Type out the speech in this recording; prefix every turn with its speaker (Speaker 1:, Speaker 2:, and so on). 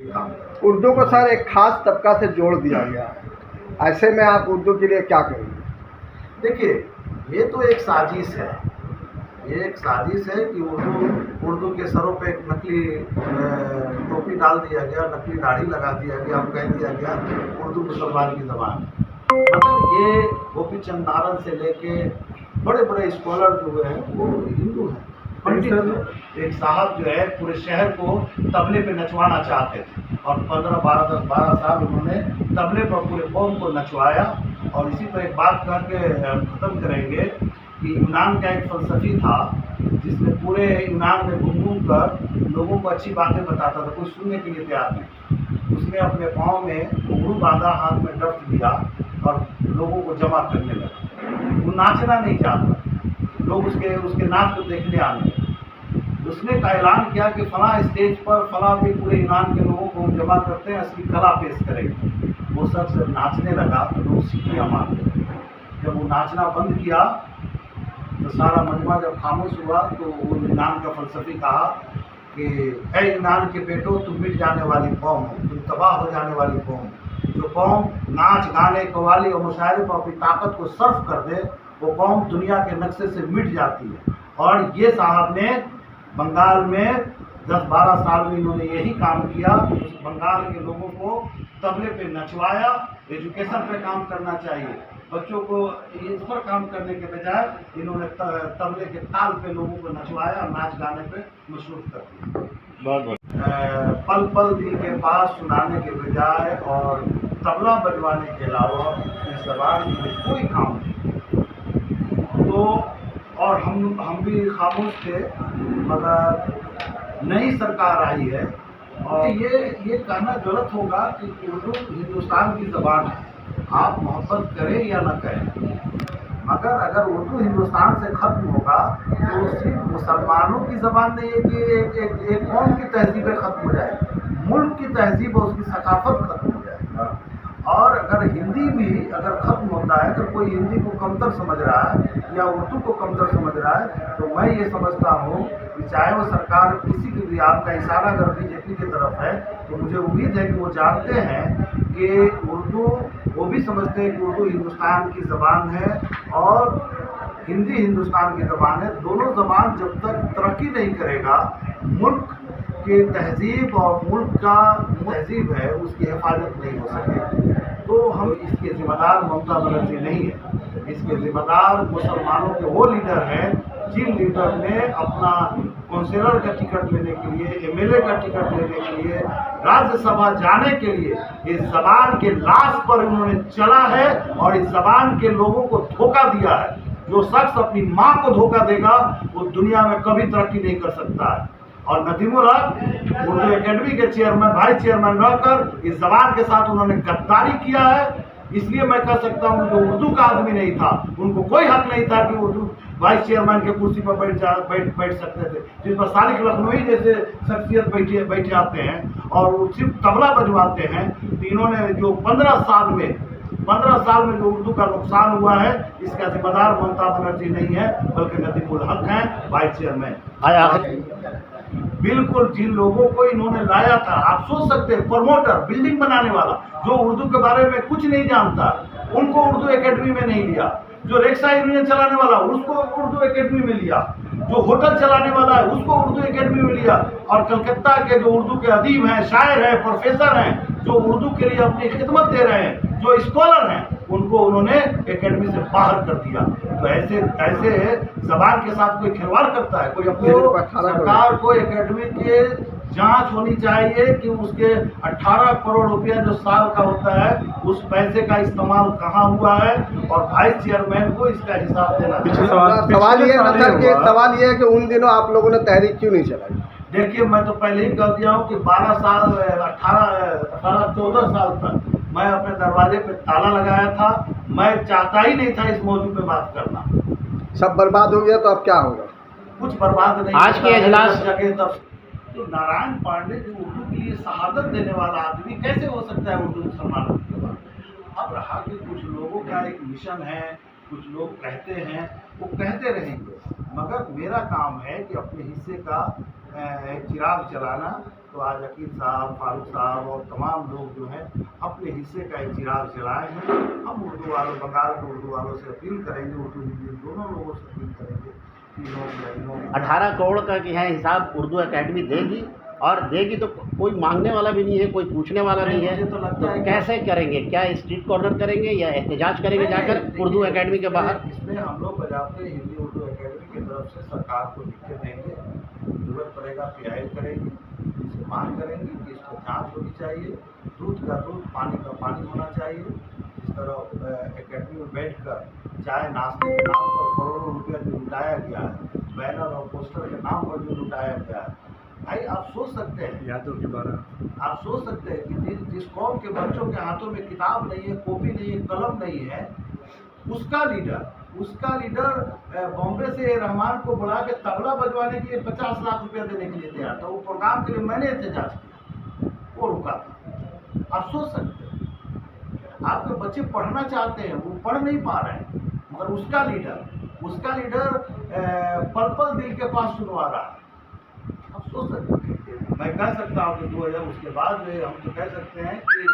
Speaker 1: उर्दू को सर एक खास तबका से जोड़ दिया गया है। ऐसे में आप उर्दू के लिए क्या करेंगे?
Speaker 2: देखिए, ये तो एक साजिश है। ये एक साजिश है कि उर्दू के सरों पे एक नकली टोपी डाल दिया गया, नकली दाढ़ी लगा दिया गया, अब कह दिया गया उर्दू मुसलमान की ज़बान है। मगर ये गोपी चंद नारन से लेके बड़े बड़े स्कॉलर जो हुए हैं वो हिंदू हैं, पंडित हैं। एक साहब जो है पूरे शहर को तबले पे नचवाना चाहते थे और 12 साल उन्होंने तबले पर पूरे कौम को नचवाया। और इसी पर एक बात कह के ख़त्म करेंगे कि यूनान का एक फ़लसफ़ी था जिसने पूरे यूनान में घूम कर लोगों को अच्छी बातें बताता था, कोई सुनने के लिए तैयार नहीं। उसने अपने पाँव में घुंघरू बांधा, हाथ में डफ दिया और लोगों को जमा करने लगा। वो नाचना नहीं चाहता, लोग उसके नाच को देखने आने लगे। उसने का ऐलान किया कि फ़लाँ स्टेज पर फ़लाँ भी पूरे यूनान के लोगों को जमा करते हैं, असली कला पेश करेंगे। वो सब नाचने लगा तो लोग सीटियाँ मारते थे। जब वो नाचना बंद किया तो सारा मजमा जब खामोश हुआ तो वो यूनान का फ़लसफ़ी कहा कि ऐ यूनान के बेटो, तुम मिट जाने वाली कौम हो, तुम तबाह हो जाने वाली कौम हो। जो कौम नाच गाने कव्वाली और मुशायरे पर अपनी ताकत को सर्फ कर दे वो कौम दुनिया के नक्शे से मिट जाती है। और ये साहब ने बंगाल में 10-12 साल में इन्होंने यही काम किया। बंगाल के लोगों को तबले पे नचवाया। एजुकेशन पे काम करना चाहिए, बच्चों को इस पर काम करने के बजाय इन्होंने तबले के ताल पे लोगों को नचवाया, नाच गाने पे मशरूफ कर दिया।
Speaker 3: बहुत
Speaker 2: पल पल दिल के पास सुनाने के बजाय और तबला बजवाने के अलावा इस ज़बान में कोई काम नहीं। तो और हम भी खामोश थे, मगर नई सरकार आई है और ये कहना गलत होगा कि उर्दू हिंदुस्तान की ज़बान है। आप मोहब्बत करें या न करें, मगर अगर उर्दू हिंदुस्तान से ख़त्म होगा तो सिर्फ मुसलमानों की ज़बान नहीं है कि एक कौम की तहजीबें ख़त्म हो जाएगी, मुल्क की तहजीब और उसकी सकाफ़त ख़त्म हो जाएगी। और अगर हिंदी भी अगर ख़त्म होता है, अगर कोई हिंदी को कमतर समझ रहा है या उर्दू को कमतर समझ रहा है, तो मैं ये समझता हूँ कि चाहे वो सरकार किसी की भी, आपका इशारा अगर बीजेपी की तरफ है तो मुझे उम्मीद है कि वो जानते हैं कि उर्दू, वो भी समझते हैं कि उर्दू हिंदुस्तान की ज़बान है और हिंदी हिंदुस्तान की ज़बान है। दोनों ज़बान जब तक तरक्की नहीं करेगा, मुल्क की तहजीब और मुल्क का तहजीब है उसकी हिफाजत नहीं हो सकेगी। तो हम इसके ज़िम्मेदार ममता बनर्जी नहीं है, इसके ज़िम्मेदार मुसलमानों के वो लीडर हैं जिन लीडर ने अपना काउंसिलर का टिकट लेने के लिए, एमएलए का टिकट लेने के लिए, राज्यसभा जाने के लिए इस ज़बान के लाश पर उन्होंने चला है और इस ज़बान के लोगों को धोखा दिया है। जो शख्स अपनी माँ को धोखा देगा वो दुनिया में कभी तरक्की नहीं कर सकता है। और नदीमुल हक उर्दू एकेडमी के चेयरमैन, वाइस चेयरमैन रहकर इस ज़बान के साथ उन्होंने गद्दारी किया है। इसलिए मैं कह सकता हूँ जो उर्दू का आदमी नहीं था, उनको कोई हक नहीं था कि उर्दू वाइस चेयरमैन के कुर्सी पर बैठ सकते थे, जिस पर सालिक लखनवी जैसे शख्सियत बैठे आते हैं और वो सिर्फ तबला बजवाते हैं। तो इन्होंने जो 15 साल में जो उर्दू का नुकसान हुआ है, इसका जिम्मेदार ममता बनर्जी नहीं है बल्कि नदीमुल हक हैं, वाइस चेयरमैन। बिल्कुल जिन लोगों को इन्होंने लाया था, आप सोच सकते हैं, प्रमोटर, बिल्डिंग बनाने वाला जो उर्दू के बारे में कुछ नहीं जानता, उनको उर्दू एकेडमी में नहीं लिया। जो रिक्शा यूनियन चलाने वाला उसको उर्दू एकेडमी में लिया, जो होटल चलाने वाला है उसको उर्दू एकेडमी में लिया। और कलकत्ता के जो उर्दू के अदीब हैं, शायर हैं, प्रोफेसर हैं, जो उर्दू के लिए अपनी खिदमत दे रहे हैं, जो स्कॉलर हैं, उनको उन्होंने एकेडमी से बाहर कर दिया। तो ऐसे ज़बान के साथ कोई खिलवाड़ करता है, कोई अपनी सरकार को एकेडमी के जांच होनी चाहिए कि उसके 18 करोड़ रुपया जो साल का होता है उस पैसे का इस्तेमाल कहाँ हुआ है और वाइस चेयरमैन को इसका हिसाब देना चाहिए।
Speaker 1: सवाल ये है कि उन दिनों आप लोगों ने तहरीक क्यों नहीं चलाई?
Speaker 2: देखिए, मैं तो पहले ही कह दिया हूँ कि 14 साल तक मैं अपने दरवाजे पे ताला लगाया था। मैं चाहता ही नहीं था इस मौजू पे बात करना।
Speaker 1: सब बर्बाद हो गया तो अब क्या होगा?
Speaker 2: कुछ बर्बाद नहीं।
Speaker 3: आज के इजलास
Speaker 2: जगह तब तो नारायण पांडे जो उर्दू के लिए शहादत देने वाला आदमी कैसे हो सकता है उर्दू मुसलमानों के बाद? अब रहा कि कुछ लोगों का एक मिशन है, कुछ लोग कहते हैं, वो कहते रहेंगे, मगर मेरा काम है कि अपने हिस्से का एक चिराग जलाना, तो आज अकील साहब, फारूक साहब और तमाम लोग जो हैं अपने हिस्से का एक चिराग जलाए हैं। हम उर्दू वालों, बंगाल के उर्दू वालों से अपील करेंगे, उर्दू हिंदी दोनों लोगों से अपील करेंगे कि लोग
Speaker 3: 18 करोड़ का है हिसाब उर्दू एकेडमी देगी, और देगी तो कोई मांगने वाला भी नहीं है, कोई पूछने वाला नहीं है,
Speaker 2: मुझे तो लगता है कि
Speaker 3: कैसे करेंगे? क्या स्ट्रीट कॉर्नर करेंगे या एहतजाज करेंगे जाकर उर्दू एकेडमी के बाहर?
Speaker 2: इसमें हम लोग बजाते हिंदी उर्दू एकेडमी की तरफ से सरकार को लिख के देंगे, जरूरत पड़ेगा पीआई करेंगे, इससे मांग करेंगे कि इसको जांच होनी चाहिए, दूध का दूध, पानी का पानी होना चाहिए। इस तरह एकेडमी में बैठकर चाय नाश्ते के नाम पर करोड़ों रुपया जो लुटाया गया है, बैनर और पोस्टर के नाम पर जो लुटाया गया है, भाई आप सोच सकते हैं,
Speaker 4: यादों के बारे
Speaker 2: आप सोच सकते हैं कि जिस कौम के बच्चों के हाथों में किताब नहीं है, कॉपी नहीं है, कलम नहीं है, उसका लीडर बॉम्बे से रहमान को बुला के तबला बजवाने के लिए 50 लाख रुपया देने के लिए तैयार था। वो प्रोग्राम के लिए मैंने एहतजाज किया, वो रुका था। आप सोच सकते हैं, आपके बच्चे पढ़ना चाहते हैं, वो पढ़ नहीं पा रहे हैं, मगर उसका लीडर पल पल दिल के पास सुनवा रहा है। आप सोच सकते हैं, मैं कह सकता हूँ कि 2000 उसके बाद जो है हम तो कह सकते हैं कि